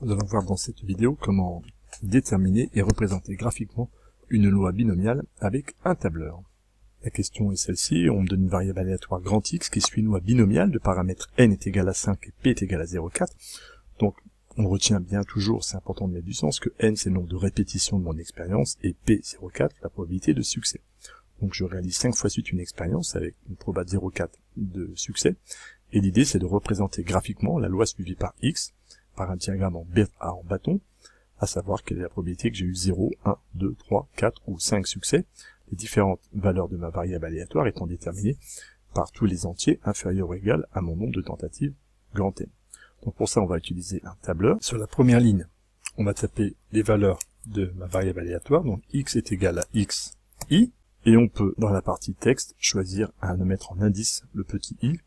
Nous allons voir dans cette vidéo comment déterminer et représenter graphiquement une loi binomiale avec un tableur. La question est celle-ci, on me donne une variable aléatoire grand X qui suit une loi binomiale de paramètres n est égal à 5 et p est égal à 0,4. Donc on retient bien toujours, c'est important de mettre du sens, que n c'est le nombre de répétitions de mon expérience et p 0,4 la probabilité de succès. Donc je réalise 5 fois suite une expérience avec une proba de 0,4 de succès, et l'idée c'est de représenter graphiquement la loi suivie par x, par un diagramme en bâton, à savoir quelle est la probabilité que j'ai eu 0, 1, 2, 3, 4 ou 5 succès, les différentes valeurs de ma variable aléatoire étant déterminées par tous les entiers inférieurs ou égal à mon nombre de tentatives grand N. Donc pour ça on va utiliser un tableur. Sur la première ligne, on va taper les valeurs de ma variable aléatoire, donc x est égal à x, i, et on peut, dans la partie texte, choisir de mettre en indice le petit i,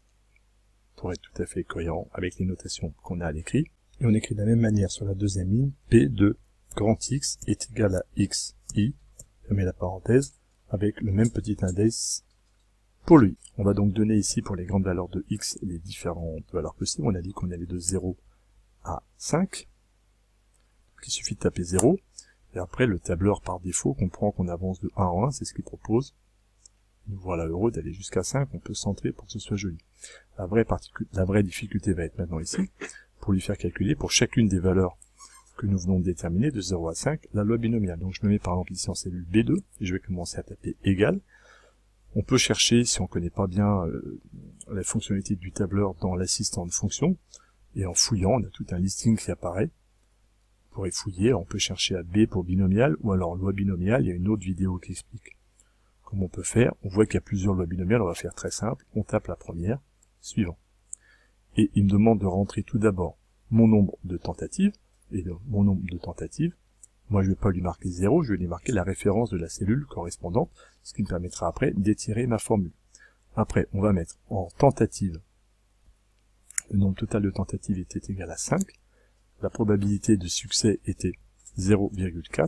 pour être tout à fait cohérent avec les notations qu'on a à l'écrit. Et on écrit de la même manière sur la deuxième ligne, p de grand X est égal à x, i, fermez la parenthèse, avec le même petit indice pour lui. On va donc donner ici pour les grandes valeurs de x les différentes valeurs possibles. On a dit qu'on allait de 0 à 5. Donc il suffit de taper 0. Et après, le tableur par défaut comprend qu'on avance de 1 en 1, c'est ce qu'il propose. Nous voilà heureux d'aller jusqu'à 5, on peut centrer pour que ce soit joli. La vraie difficulté va être maintenant ici, pour lui faire calculer pour chacune des valeurs que nous venons de déterminer, de 0 à 5, la loi binomiale. Donc je me mets par exemple ici en cellule B2, et je vais commencer à taper égal. On peut chercher, si on ne connaît pas bien la fonctionnalité du tableur dans l'assistant de fonction, et en fouillant, on a tout un listing qui apparaît. On pourrait fouiller, on peut chercher à B pour binomial, ou alors loi binomiale, il y a une autre vidéo qui explique comment on peut faire. On voit qu'il y a plusieurs lois binomiales, on va faire très simple, on tape la première, suivant. Et il me demande de rentrer tout d'abord mon nombre de tentatives, et donc mon nombre de tentatives, moi je ne vais pas lui marquer 0, je vais lui marquer la référence de la cellule correspondante, ce qui me permettra après d'étirer ma formule. Après, on va mettre en tentative, le nombre total de tentatives était égal à 5, la probabilité de succès était 0,4,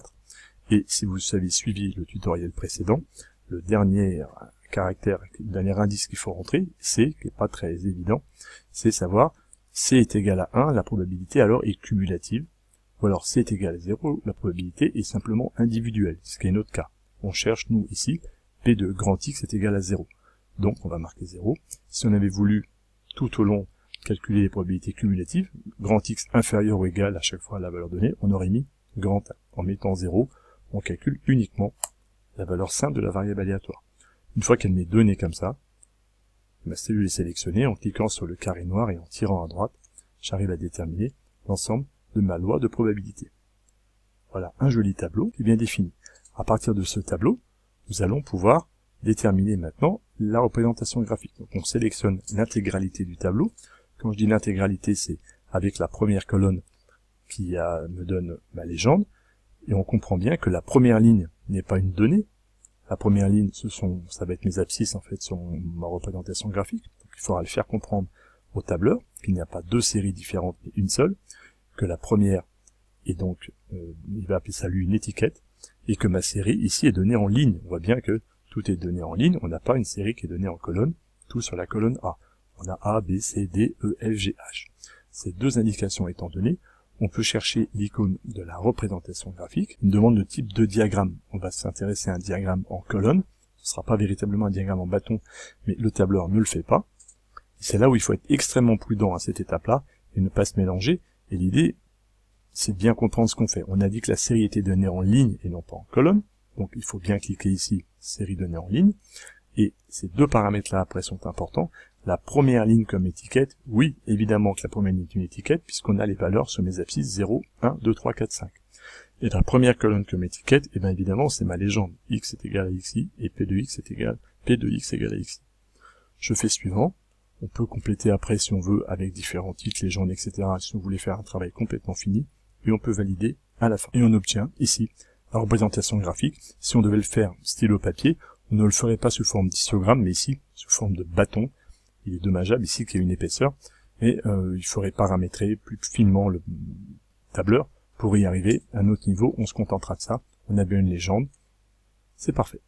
et si vous avez suivi le tutoriel précédent, le dernier caractère, le dernier indice qu'il faut rentrer, C, qui n'est pas très évident, c'est savoir C est égal à 1, la probabilité alors est cumulative, ou alors C est égal à 0, la probabilité est simplement individuelle, ce qui est notre cas. On cherche, nous, ici, P de grand X est égal à 0. Donc on va marquer 0. Si on avait voulu, tout au long, calculer les probabilités cumulatives, grand X inférieur ou égal à chaque fois à la valeur donnée, on aurait mis grand A. En mettant 0, on calcule uniquement la valeur simple de la variable aléatoire. Une fois qu'elle m'est donnée comme ça, ma cellule est sélectionnée, en cliquant sur le carré noir et en tirant à droite, j'arrive à déterminer l'ensemble de ma loi de probabilité. Voilà un joli tableau qui est bien défini. À partir de ce tableau, nous allons pouvoir déterminer maintenant la représentation graphique. Donc on sélectionne l'intégralité du tableau. Quand je dis l'intégralité, c'est avec la première colonne qui me donne ma légende. Et on comprend bien que la première ligne n'est pas une donnée. La première ligne, ça va être mes abscisses en fait sur ma représentation graphique. Donc il faudra le faire comprendre au tableur qu'il n'y a pas deux séries différentes mais une seule, que la première est donc, il va appeler ça lui une étiquette, et que ma série ici est donnée en ligne. On voit bien que tout est donné en ligne, on n'a pas une série qui est donnée en colonne, tout sur la colonne A. On a A, B, C, D, E, F, G, H. Ces deux indications étant données, on peut chercher l'icône de la représentation graphique, une demande de type de diagramme. On va s'intéresser à un diagramme en colonne, ce ne sera pas véritablement un diagramme en bâton, mais le tableur ne le fait pas. C'est là où il faut être extrêmement prudent à cette étape-là, et ne pas se mélanger, et l'idée, c'est de bien comprendre ce qu'on fait. On a dit que la série était donnée en ligne et non pas en colonne, donc il faut bien cliquer ici, série donnée en ligne, et ces deux paramètres-là après sont importants. La première ligne comme étiquette, oui, évidemment que la première ligne est une étiquette, puisqu'on a les valeurs sur mes abscisses 0, 1, 2, 3, 4, 5. Et la première colonne comme étiquette, et bien évidemment, c'est ma légende. X est égal à xi, et P de X est égal, P de X égal à xi. Je fais suivant. On peut compléter après si on veut avec différents titres, légendes, etc. si on voulait faire un travail complètement fini, et on peut valider à la fin. Et on obtient ici la représentation graphique. Si on devait le faire stylo papier, on ne le ferait pas sous forme d'histogramme, mais ici sous forme de bâton. Il est dommageable ici qu'il y ait une épaisseur, et il faudrait paramétrer plus finement le tableur pour y arriver à un autre niveau. On se contentera de ça, on a bien une légende, c'est parfait.